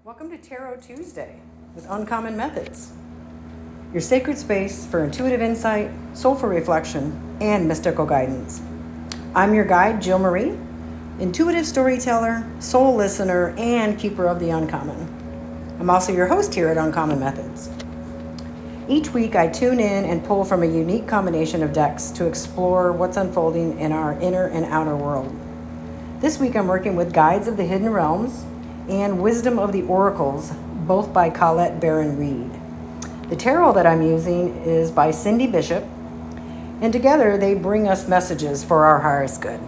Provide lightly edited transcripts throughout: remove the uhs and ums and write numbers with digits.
Welcome to Tarot Tuesday with Uncommon Methods, your sacred space for intuitive insight, soulful reflection, and mystical guidance. I'm your guide, Jill Marie, intuitive storyteller, soul listener, and keeper of the uncommon. I'm also your host here at Uncommon Methods. Each week, I tune in and pull from a unique combination of decks to explore what's unfolding in our inner and outer world. This week, I'm working with Guides of the Hidden Realms and Wisdom of the Oracles, both by Colette Baron Reed. The tarot that I'm using is by Cindy Bishop, and together they bring us messages for our highest good.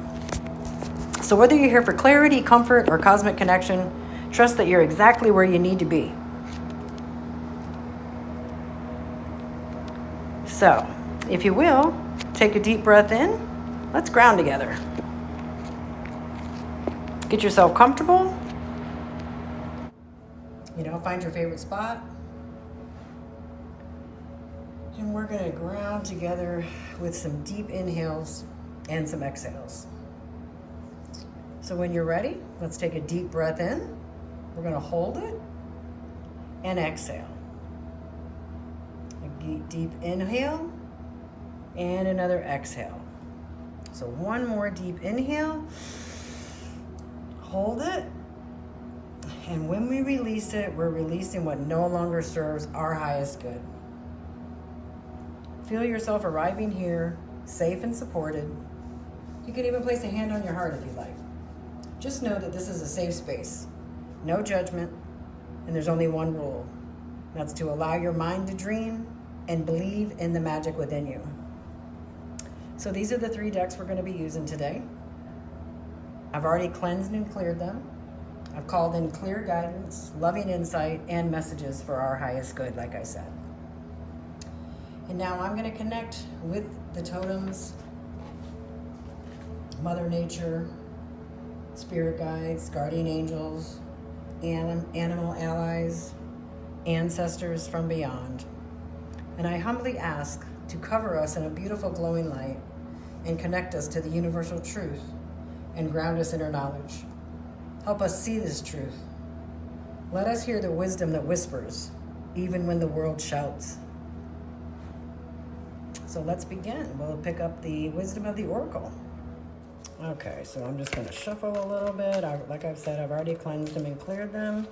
So whether you're here for clarity, comfort, or cosmic connection, trust that you're exactly where you need to be. So, if you will, take a deep breath in. Let's ground together. Get yourself comfortable. Find your favorite spot. And we're going to ground together with some deep inhales and some exhales. So when you're ready, let's take a deep breath in. We're going to hold it and exhale. A deep inhale and another exhale. So one more deep inhale. Hold it. And when we release it, we're releasing what no longer serves our highest good. Feel yourself arriving here, safe and supported. You can even place a hand on your heart if you like. Just know that this is a safe space. No judgment, and there's only one rule. That's to allow your mind to dream and believe in the magic within you. So these are the 3 decks we're going to be using today. I've already cleansed and cleared them. I've called in clear guidance, loving insight, and messages for our highest good, like I said. And now I'm going to connect with the totems, Mother Nature, spirit guides, guardian angels, animal allies, ancestors from beyond. And I humbly ask to cover us in a beautiful glowing light and connect us to the universal truth and ground us in our knowledge. Help us see this truth. Let us hear the wisdom that whispers, even when the world shouts. So let's begin. We'll pick up the Wisdom of the Oracle. Okay, so I'm just going to shuffle a little bit. Like I've said, I've already cleansed them and cleared them.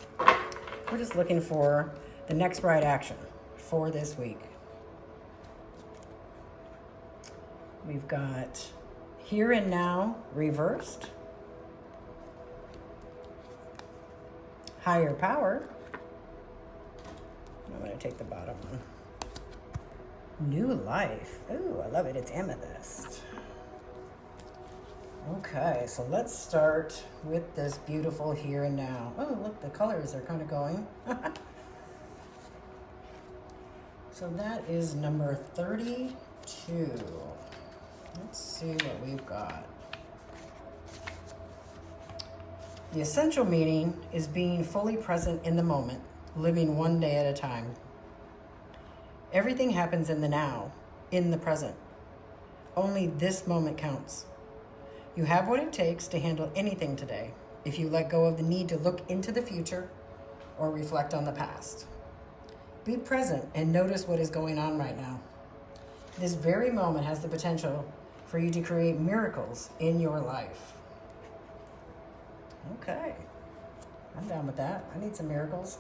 We're just looking for the next right action for this week. We've got Here and Now reversed. Higher Power. I'm going to take the bottom one. New Life. Ooh, I love it. It's amethyst. Okay, so let's start with this beautiful Here and Now. Oh, look, the colors are kind of going. So that is number 32. Let's see what we've got. The essential meaning is being fully present in the moment, living one day at a time. Everything happens in the now, in the present. Only this moment counts. You have what it takes to handle anything today if you let go of the need to look into the future or reflect on the past. Be present and notice what is going on right now. This very moment has the potential for you to create miracles in your life. Okay, I'm down with that. I need some miracles.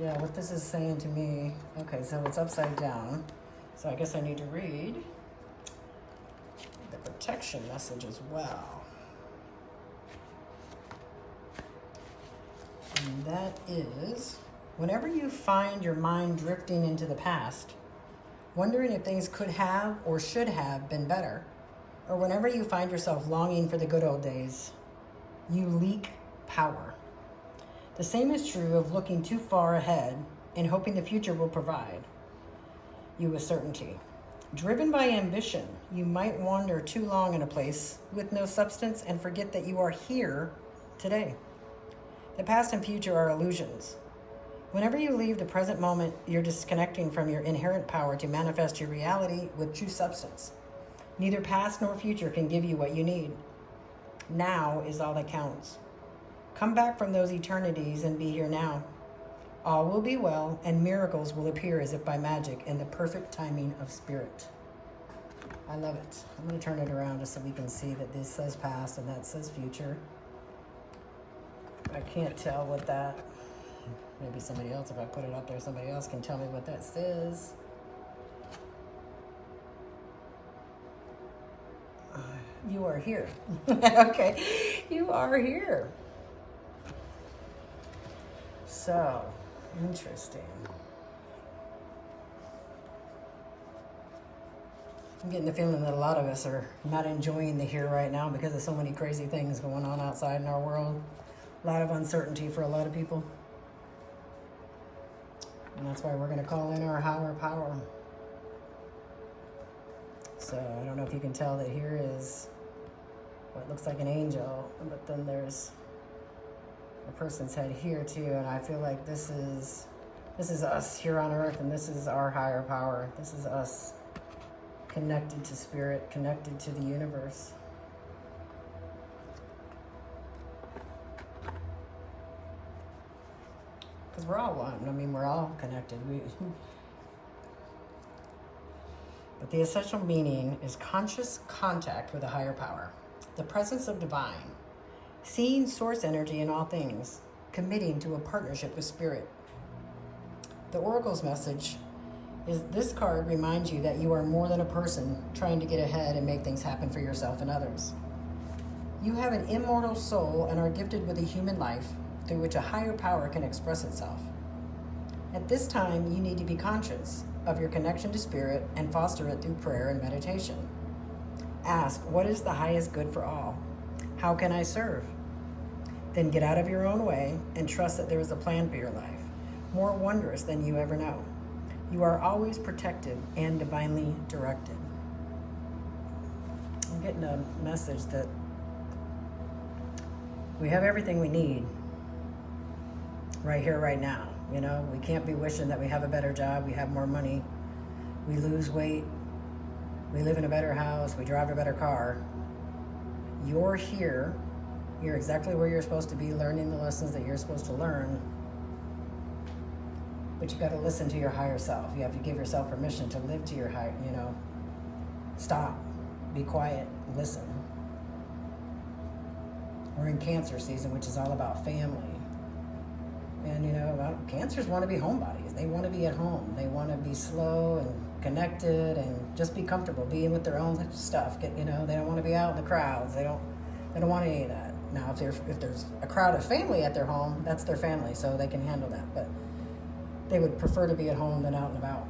Yeah, what this is saying to me. Okay, so it's upside down. So I guess I need to read the protection message as well. And that is, whenever you find your mind drifting into the past, wondering if things could have or should have been better, or whenever you find yourself longing for the good old days, you leak power. The same is true of looking too far ahead and hoping the future will provide you with certainty. Driven by ambition, you might wander too long in a place with no substance and forget that you are here today. The past and future are illusions. Whenever you leave the present moment, you're disconnecting from your inherent power to manifest your reality with true substance. Neither past nor future can give you what you need. Now is all that counts. Come back from those eternities and be here now. All will be well, and miracles will appear as if by magic in the perfect timing of spirit. I love it. I'm going to turn it around just so we can see that this says past and that says future. I can't tell what that, maybe somebody else, if I put it up there, somebody else can tell me what that says. You are here. Okay, you are here. So, interesting. I'm getting the feeling that a lot of us are not enjoying the here right now because of so many crazy things going on outside in our world. A lot of uncertainty for a lot of people. And that's why we're going to call in our higher power. So I don't know if you can tell that here is what looks like an angel, but then there's a person's head here too, and I feel like this is us here on earth, and this is our higher power. This is us connected to spirit, connected to the universe. Because we're all one. I mean, we're all connected. But the essential meaning is conscious contact with a higher power, the presence of divine, seeing source energy in all things, committing to a partnership with spirit. The Oracle's message is this card reminds you that you are more than a person trying to get ahead and make things happen for yourself and others. You have an immortal soul and are gifted with a human life through which a higher power can express itself. At this time, you need to be conscious of your connection to spirit and foster it through prayer and meditation. Ask, what is the highest good for all? How can I serve? Then get out of your own way and trust that there is a plan for your life, more wondrous than you ever know. You are always protected and divinely directed. I'm getting a message that we have everything we need right here, right now. You know, we can't be wishing that we have a better job, we have more money, we lose weight, we live in a better house, we drive a better car. You're here. You're exactly where you're supposed to be, learning the lessons that you're supposed to learn. But you got to listen to your higher self. You have to give yourself permission to live to your higher, stop, be quiet, listen. We're in Cancer season, which is all about family. And cancers want to be homebodies. They want to be at home. They want to be slow and connected and just be comfortable being with their own stuff. They don't want to be out in the crowds. They don't want any of that. Now, if there's a crowd of family at their home, that's their family, so they can handle that. But they would prefer to be at home than out and about.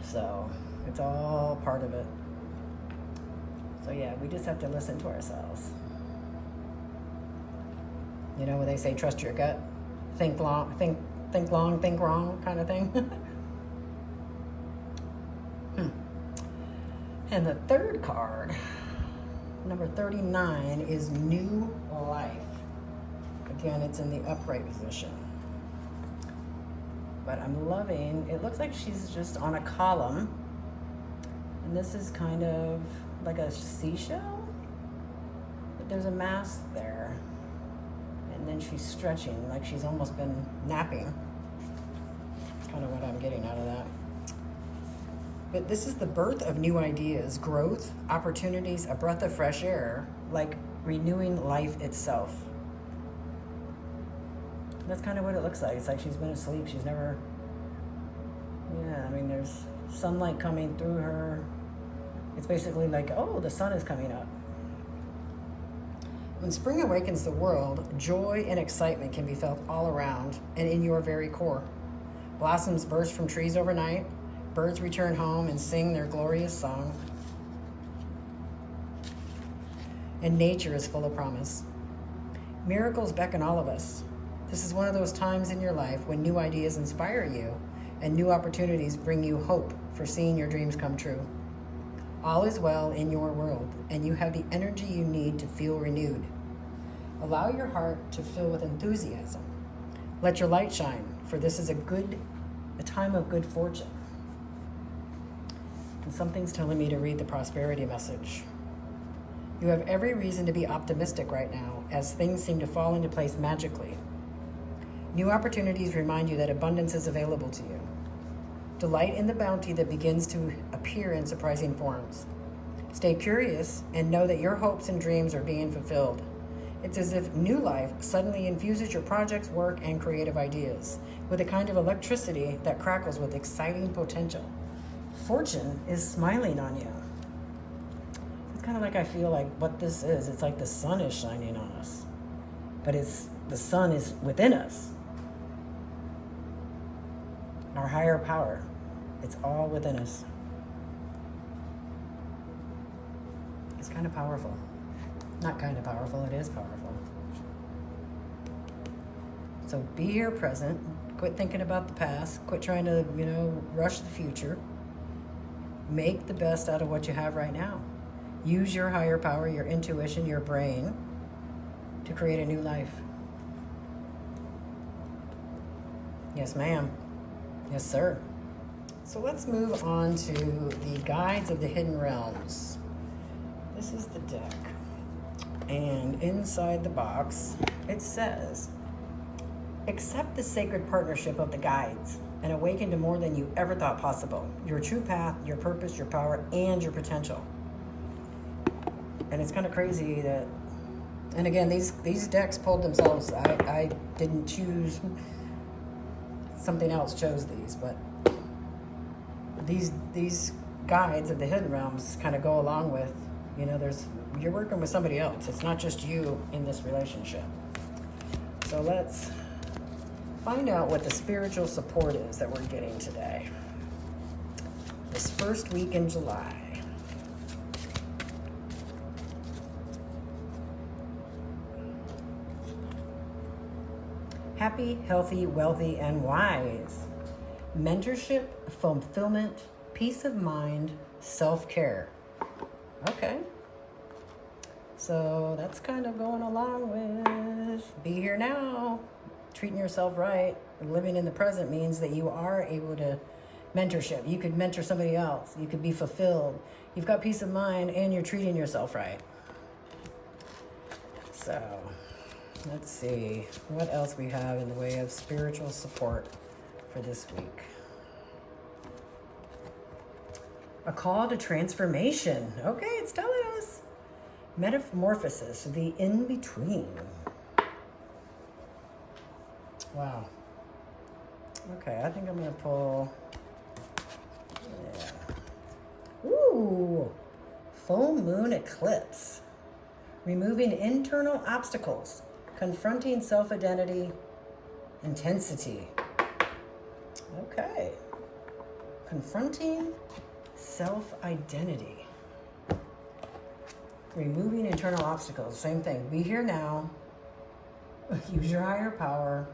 So it's all part of it. So yeah, we just have to listen to ourselves. When they say trust your gut, think long, think long, think wrong kind of thing. And the third card, number 39, is new life. Again, it's in the upright position. But I'm loving, it looks like she's just on a column. And this is kind of like a seashell. But there's a mast there. And then she's stretching, like she's almost been napping. That's kind of what I'm getting out of that. But this is the birth of new ideas, growth, opportunities, a breath of fresh air, like renewing life itself. That's kind of what it looks like. It's like she's been asleep. She's never, there's sunlight coming through her. It's basically like, oh, the sun is coming up. When spring awakens the world, joy and excitement can be felt all around and in your very core. Blossoms burst from trees overnight. Birds return home and sing their glorious song. And nature is full of promise. Miracles beckon all of us. This is one of those times in your life when new ideas inspire you and new opportunities bring you hope for seeing your dreams come true. All is well in your world, and you have the energy you need to feel renewed. Allow your heart to fill with enthusiasm. Let your light shine, for this is a time of good fortune. And something's telling me to read the prosperity message. You have every reason to be optimistic right now as things seem to fall into place magically. New opportunities remind you that abundance is available to you. Delight in the bounty that begins to appear in surprising forms. Stay curious and know that your hopes and dreams are being fulfilled. It's as if new life suddenly infuses your projects, work, and creative ideas with a kind of electricity that crackles with exciting potential. Fortune is smiling on you. It's kind of like I feel like what this is. It's like the sun is shining on us, but the sun is within us. Our higher power. It's all within us. It's kind of powerful. Not kind of powerful, it is powerful. So be here present. Quit thinking about the past. Quit trying to, rush the future. Make the best out of what you have right now. Use your higher power, your intuition, your brain to create a new life. Yes, ma'am. Yes, sir. So let's move on to the Guides of the Hidden Realms. This is the deck. And inside the box, it says, accept the sacred partnership of the guides and awaken to more than you ever thought possible. Your true path, your purpose, your power, and your potential. And it's kind of crazy that, and again, these decks pulled themselves. I didn't choose, something else chose these, but these guides of the hidden realms kind of go along with, you're working with somebody else. It's not just you in this relationship. So let's find out what the spiritual support is that we're getting today. This first week in July. Happy, healthy, wealthy, and wise. Mentorship, fulfillment, peace of mind, self-care. Okay. So that's kind of going along with be here now. Treating yourself right. Living in the present means that you are able to mentorship. You could mentor somebody else. You could be fulfilled. You've got peace of mind and you're treating yourself right. So let's see what else we have in the way of spiritual support for this week. A call to transformation. Okay, it's telling us. Metamorphosis, the in-between. Wow. Okay, I think I'm going to pull... Yeah. Ooh! Full moon eclipse. Removing internal obstacles. Confronting self-identity. Intensity. Okay. Confronting self-identity. Removing internal obstacles. Same thing. Be here now. Use your higher power.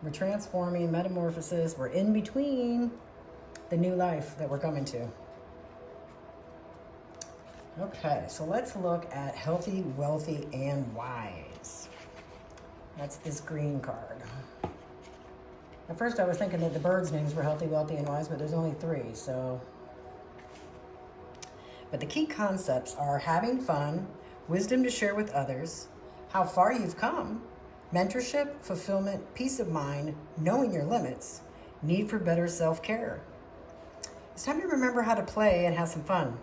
We're transforming, metamorphosis. We're in between the new life that we're coming to. Okay, so let's look at healthy, wealthy, and wise. That's this green card. At first I was thinking that the birds' names were healthy, wealthy, and wise, but there's only 3, so. But the key concepts are having fun, wisdom to share with others, how far you've come, mentorship, fulfillment, peace of mind, knowing your limits, need for better self-care. It's time to remember how to play and have some fun.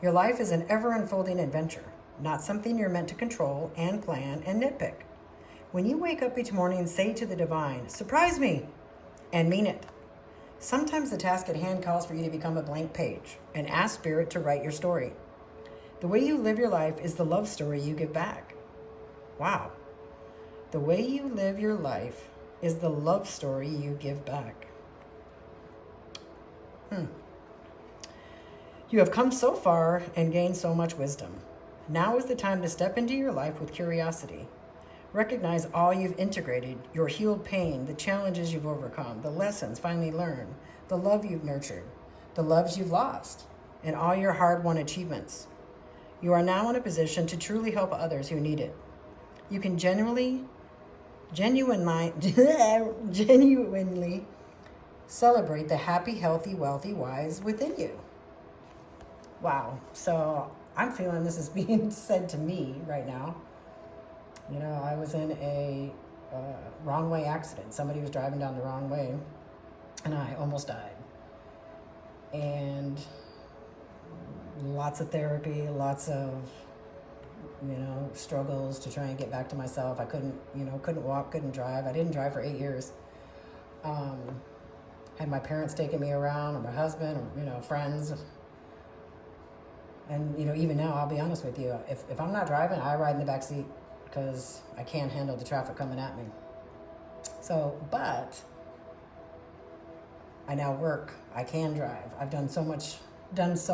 Your life is an ever-unfolding adventure, not something you're meant to control and plan and nitpick. When you wake up each morning, say to the divine, surprise me, and mean it. Sometimes the task at hand calls for you to become a blank page and ask Spirit to write your story. The way you live your life is the love story you give back. Wow. The way you live your life is the love story you give back. You have come so far and gained so much wisdom. Now is the time to step into your life with curiosity. Recognize all you've integrated, your healed pain, the challenges you've overcome, the lessons finally learned, the love you've nurtured, the loves you've lost, and all your hard-won achievements. You are now in a position to truly help others who need it. You can genuinely celebrate the happy, healthy, wealthy, wise within you. Wow. So I'm feeling this is being said to me right now. You know, I was in a wrong way accident. Somebody was driving down the wrong way, and I almost died. And lots of therapy, lots of, struggles to try and get back to myself. I couldn't walk, couldn't drive. I didn't drive for 8 years. Had my parents taking me around, or my husband, or, friends. And, even now, I'll be honest with you. If I'm not driving, I ride in the back seat because I can't handle the traffic coming at me. So, but I now work. I can drive. I've done so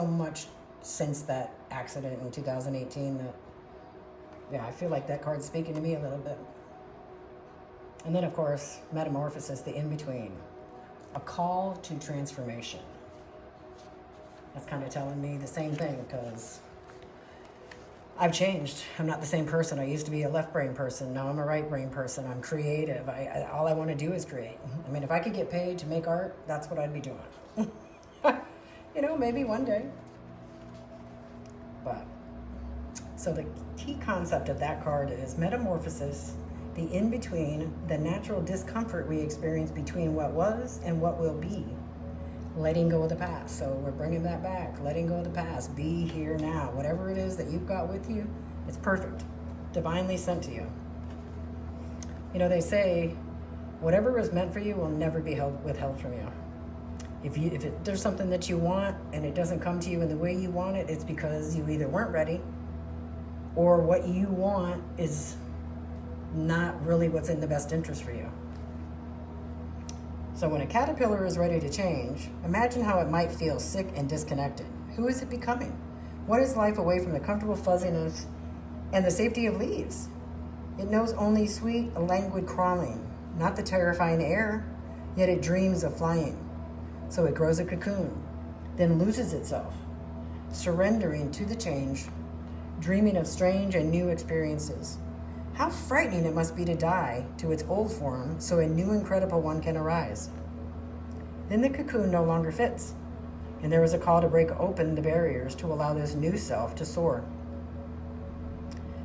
much since that accident in 2018 that, I feel like that card's speaking to me a little bit. And then, of course, metamorphosis, the in-between. A call to transformation. That's kind of telling me the same thing, because I've changed. I'm not the same person. I used to be a left brain person. Now I'm a right brain person. I'm creative. All I want to do is create. I mean, if I could get paid to make art, that's what I'd be doing. Maybe one day. But, so the key concept of that card is metamorphosis, the in-between, the natural discomfort we experience between what was and what will be. Letting go of the past. So we're bringing that back. Letting go of the past. Be here now. Whatever it is that you've got with you, it's perfect. Divinely sent to you. They say, whatever is meant for you will never be withheld from you. If there's something that you want and it doesn't come to you in the way you want it, it's because you either weren't ready, or what you want is not really what's in the best interest for you. So when a caterpillar is ready to change, imagine how it might feel sick and disconnected. Who is it becoming? What is life away from the comfortable fuzziness and the safety of leaves? It knows only sweet, languid crawling, not the terrifying air, yet it dreams of flying. So it grows a cocoon, then loses itself, surrendering to the change, dreaming of strange and new experiences. How frightening it must be to die to its old form so a new incredible one can arise. Then the cocoon no longer fits, and there is a call to break open the barriers to allow this new self to soar.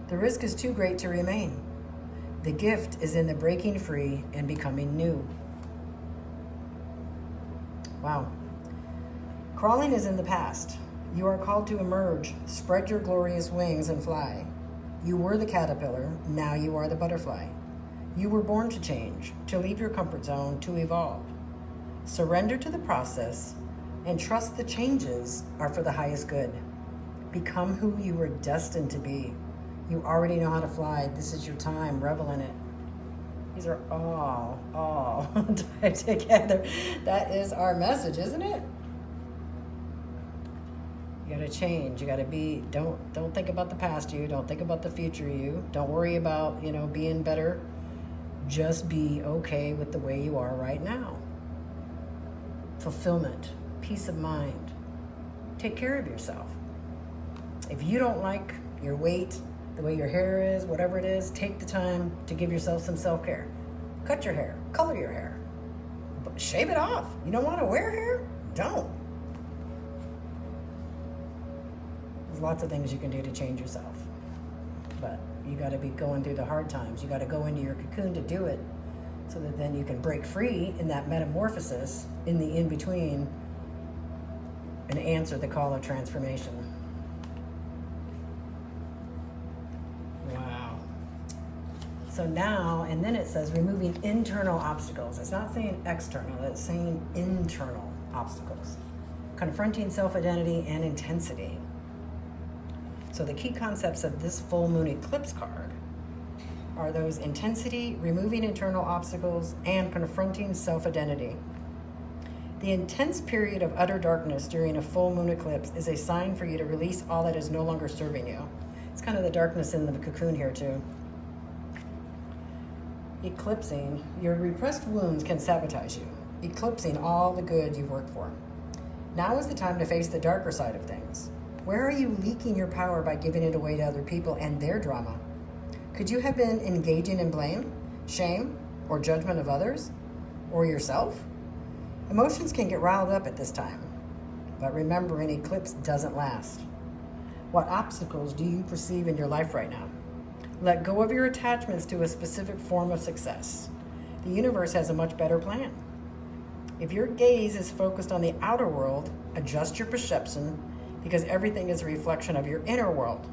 The risk is too great to remain. The gift is in the breaking free and becoming new. Wow. Crawling is in the past. You are called to emerge, spread your glorious wings and fly. You were the caterpillar, now you are the butterfly. You were born to change, to leave your comfort zone, to evolve. Surrender to the process and trust the changes are for the highest good. Become who you were destined to be. You already know how to fly. This is your time. Revel in it. These are all tied together. That is our message, isn't it? You gotta change. You gotta be. Don't think about the past you. Don't think about the future you. Don't worry about being better. Just be okay with the way you are right now. Fulfillment, peace of mind. Take care of yourself. If you don't like your weight, the way your hair is, whatever it is, take the time to give yourself some self-care. Cut your hair, color your hair, but shave it off. You don't want to wear hair? Don't. There's lots of things you can do to change yourself, but you got to be going through the hard times. You got to go into your cocoon to do it, so that then you can break free in that metamorphosis, in the in-between, and answer the call of transformation. Wow. So now, and then it says removing internal obstacles. It's not saying external, it's saying internal obstacles. Confronting self-identity and intensity. So the key concepts of this full moon eclipse card are those: intensity, removing internal obstacles, and confronting self-identity. The intense period of utter darkness during a full moon eclipse is a sign for you to release all that is no longer serving you. It's kind of the darkness in the cocoon here too. Eclipsing, your repressed wounds can sabotage you, eclipsing all the good you've worked for. Now is the time to face the darker side of things. Where are you leaking your power by giving it away to other people and their drama? Could you have been engaging in blame, shame, or judgment of others, or yourself? Emotions can get riled up at this time, but remember, an eclipse doesn't last. What obstacles do you perceive in your life right now? Let go of your attachments to a specific form of success. The universe has a much better plan. If your gaze is focused on the outer world, adjust your perception because everything is a reflection of your inner world.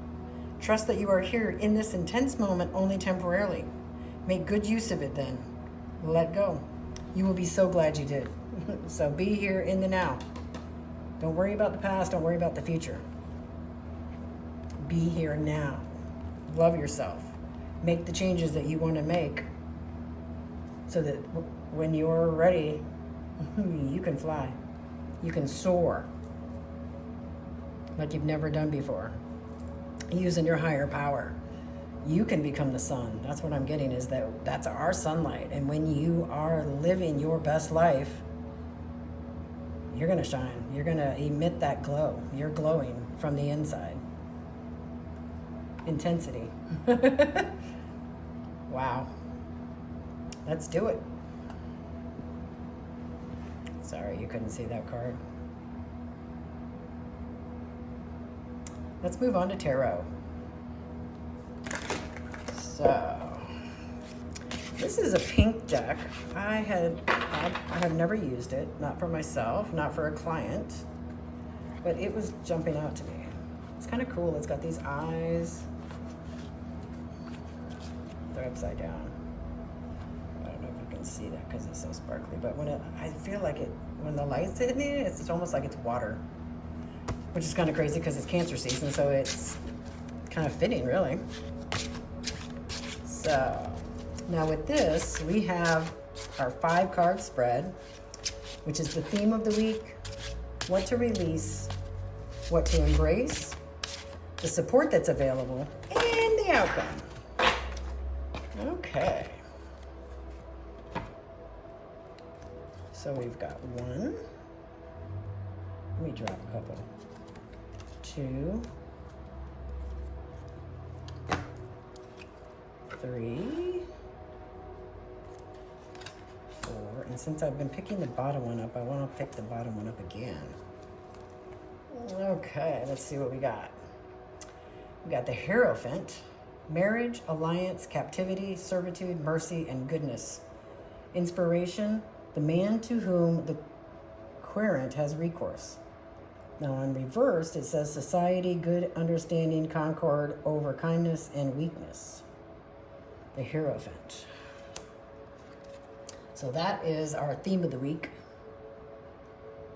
Trust that you are here in this intense moment only temporarily. Make good use of it then. Let go. You will be so glad you did. So be here in the now. Don't worry about the past. Don't worry about the future. Be here now. Love yourself. Make the changes that you want to make so that when you're ready, you can fly. You can soar like you've never done before. Using your higher power. You can become the sun. That's what I'm getting, is that's our sunlight. And when you are living your best life, you're going to shine. You're going to emit that glow. You're glowing from the inside. Intensity. Wow. Let's do it. Sorry, you couldn't see that card. Let's move on to tarot. So, this is a pink deck. I have never used it, not for myself, not for a client, but it was jumping out to me. It's kind of cool. It's got these eyes. They're upside down. I don't know if you can see that because it's so sparkly, but I feel like when the light's hitting it, it's almost like it's water, which is kind of crazy because it's Cancer season, so it's kind of fitting, really. So, now with this, we have our 5-card spread, which is the theme of the week, what to release, what to embrace, the support that's available, and the outcome. Okay. So we've got 1. Let me drop a couple. 2. 3. 4. And since I've been picking the bottom one up, I want to pick the bottom one up again. Okay, let's see what we got. We got the Hierophant. Marriage, alliance, captivity, servitude, mercy, and goodness. Inspiration, the man to whom the querent has recourse. Now on reversed, it says society, good understanding, concord over kindness and weakness. The Hierophant. So that is our theme of the week.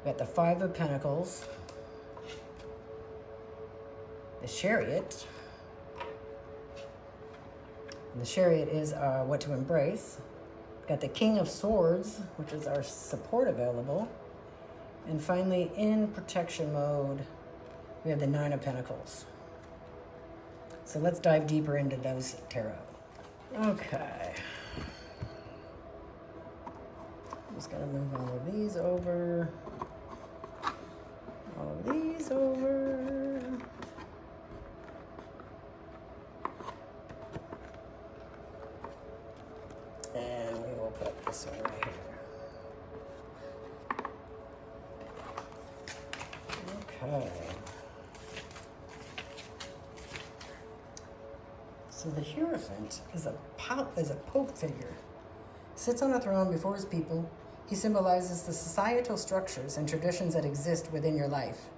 We got the 5 of Pentacles, the Chariot. And the Chariot is what to embrace. We've got the King of Swords, which is our support available. And finally, in protection mode, we have the 9 of Pentacles. So let's dive deeper into those tarot. Okay. I'm just gonna move all of these over. All of these over. And we will put this one right here. Okay. So the Hierophant is a pope figure. Sits on a throne before his people. He symbolizes the societal structures and traditions that exist within your life.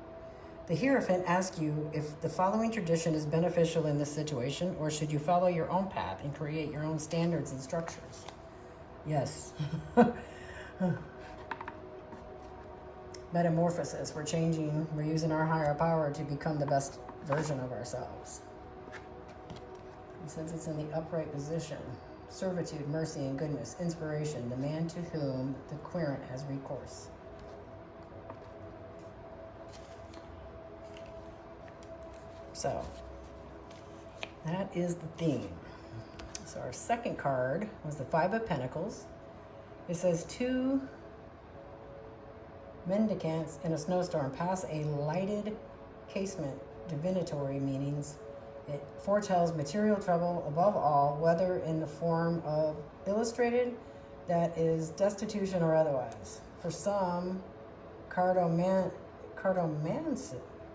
The Hierophant asks you if the following tradition is beneficial in this situation, or should you follow your own path and create your own standards and structures? Yes. Metamorphosis. We're changing. We're using our higher power to become the best version of ourselves. And since it's in the upright position, servitude, mercy, and goodness, inspiration, the man to whom the querent has recourse. So, that is the theme. So our second card was the 5 of Pentacles. It says 2 mendicants in a snowstorm pass a lighted casement, divinatory meanings. It foretells material trouble, above all, whether in the form of illustrated, that is destitution or otherwise. For some, cartomancy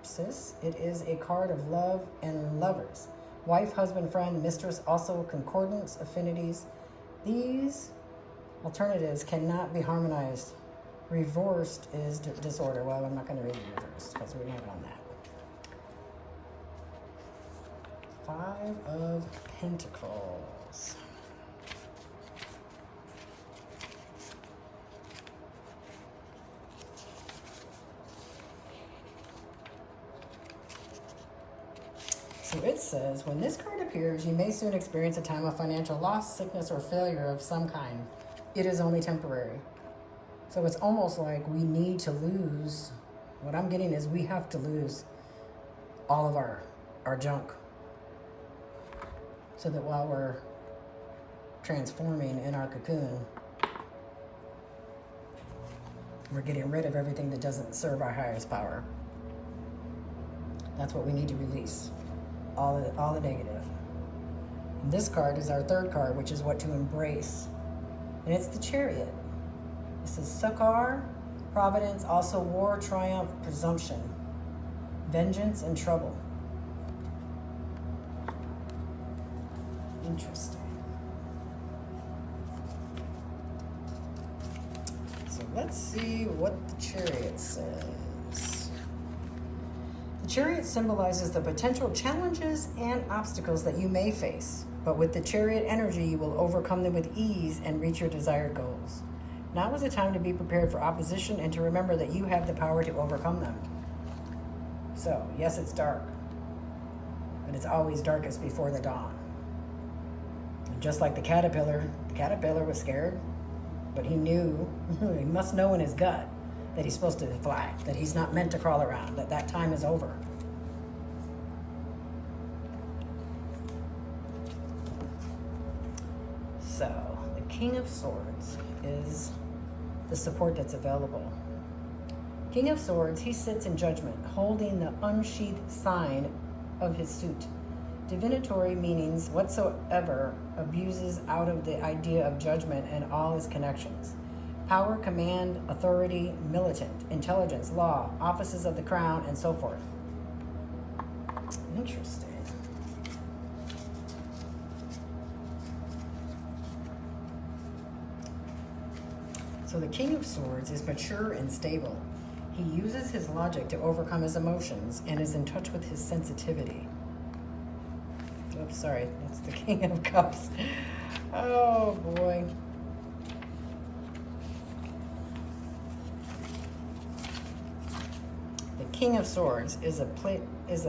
Sis. It is a card of love and lovers. Wife, husband, friend, mistress, also concordance, affinities. These alternatives cannot be harmonized. Reversed is disorder. Well, I'm not going to read the reversed because we're not on that. Five of Pentacles. So it says, when this card appears, you may soon experience a time of financial loss, sickness, or failure of some kind. It is only temporary. So it's almost like we need to lose. What I'm getting is we have to lose all of our junk, so that while we're transforming in our cocoon, we're getting rid of everything that doesn't serve our highest power. That's what we need to release. All the negative. And this card is our third card, which is what to embrace. And it's the Chariot. This is succor, providence, also war, triumph, presumption, vengeance, and trouble. Interesting. So let's see what the Chariot says. The Chariot symbolizes the potential challenges and obstacles that you may face, but with the Chariot energy, you will overcome them with ease and reach your desired goals. Now is the time to be prepared for opposition and to remember that you have the power to overcome them. So, yes, it's dark, but it's always darkest before the dawn. And just like the caterpillar was scared, but he knew, he must know in his gut that he's supposed to fly, that he's not meant to crawl around, that time is over. So, the King of Swords is the support that's available. King of Swords, he sits in judgment, holding the unsheathed sign of his suit. Divinatory meanings whatsoever abuses out of the idea of judgment and all its connections. Power, command, authority, militant, intelligence, law, offices of the crown, and so forth. Interesting. So the King of Swords is mature and stable. He uses his logic to overcome his emotions and is in touch with his sensitivity. Oops, sorry, that's the King of Cups. Oh boy. The King of Swords is a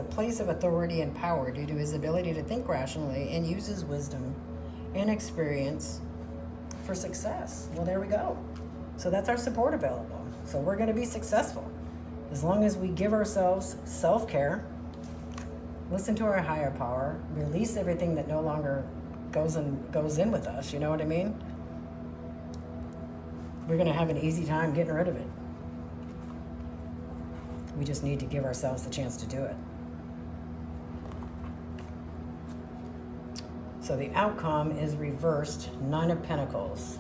place of authority and power due to his ability to think rationally and uses wisdom and experience for success. Well, there we go. So that's our support available. So we're going to be successful as long as we give ourselves self-care, listen to our higher power, release everything that no longer goes in with us. You know what I mean? We're going to have an easy time getting rid of it. We just need to give ourselves the chance to do it. So the outcome is reversed, Nine of Pentacles.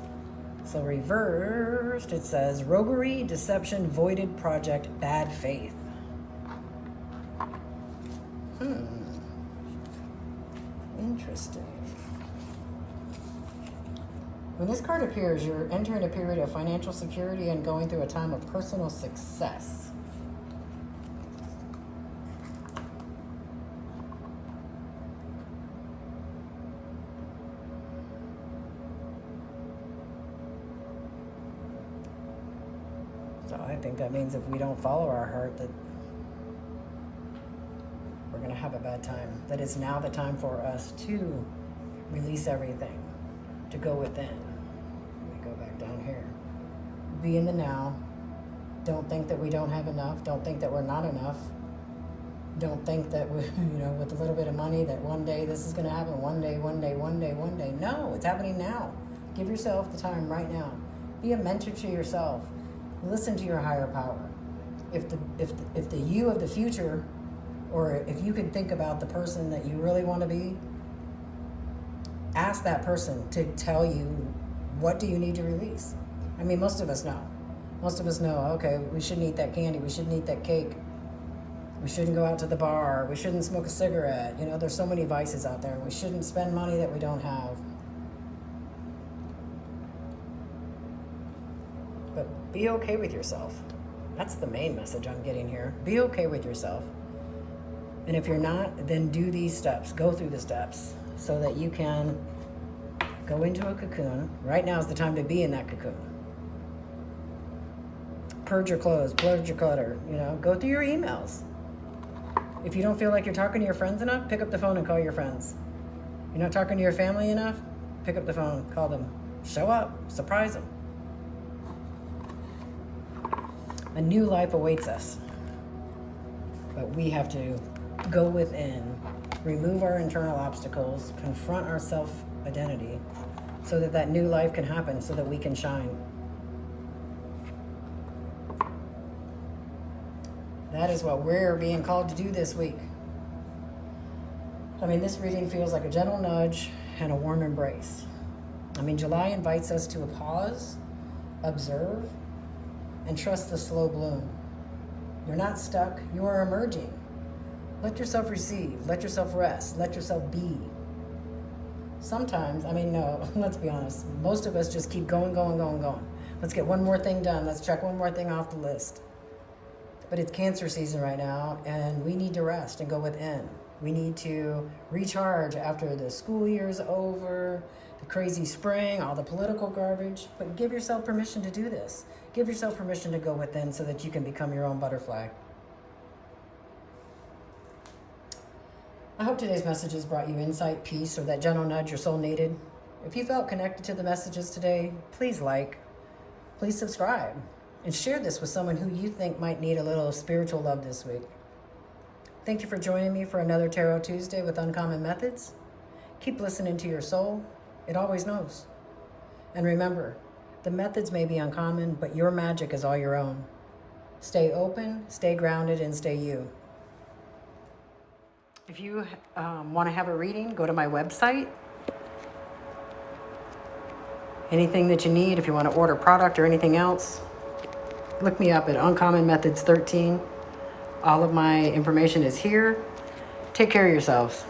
So reversed, it says roguery, deception, voided project, bad faith. Interesting. When this card appears, you're entering a period of financial security and going through a time of personal success. So I think that means if we don't follow our heart, that we're going to have a bad time. That it's now the time for us to release everything, to go within. Let me go back down here. Be in the now. Don't think that we don't have enough. Don't think that we're not enough. Don't think that we, with a little bit of money that one day this is going to happen. One day. No, it's happening now. Give yourself the time right now. Be a mentor to yourself. Listen to your higher power. If the you of the future, or if you could think about the person that you really want to be, ask that person to tell you, what do you need to release? I mean, most of us know. Most of us know, okay, we shouldn't eat that candy, we shouldn't eat that cake. We shouldn't go out to the bar. We shouldn't smoke a cigarette. You know, there's so many vices out there. We shouldn't spend money that we don't have. But be okay with yourself. That's the main message I'm getting here. Be okay with yourself. And if you're not, then do these steps. Go through the steps so that you can go into a cocoon. Right now is the time to be in that cocoon. Purge your clothes, purge your clutter, you know, go through your emails. If you don't feel like you're talking to your friends enough, pick up the phone and call your friends. You're not talking to your family enough, pick up the phone, call them. Show up, surprise them. A new life awaits us. But we have to go within, remove our internal obstacles, confront our self-identity so that that new life can happen, so that we can shine. That is what we're being called to do this week. I mean, this reading feels like a gentle nudge and a warm embrace. I mean, July invites us to a pause, observe, and trust the slow bloom. You're not stuck, you are emerging. Let yourself receive, let yourself rest, let yourself be. Sometimes, I mean, no, let's be honest, most of us just keep going. Let's get one more thing done, let's check one more thing off the list. But it's cancer season right now, and we need to rest and go within. We need to recharge after the school year is over, the crazy spring, all the political garbage. But give yourself permission to do this. Give yourself permission to go within so that you can become your own butterfly. I hope today's messages brought you insight, peace, or that gentle nudge your soul needed. If you felt connected to the messages today, please please subscribe, and share this with someone who you think might need a little spiritual love this week. Thank you for joining me for another Tarot Tuesday with Uncommon Methods. Keep listening to your soul. It always knows. And remember, the methods may be uncommon, but your magic is all your own. Stay open, stay grounded, and stay you. If you want to have a reading, go to my website. Anything that you need, if you want to order product or anything else, look me up at Uncommon Methods 13. All of my information is here. Take care of yourselves.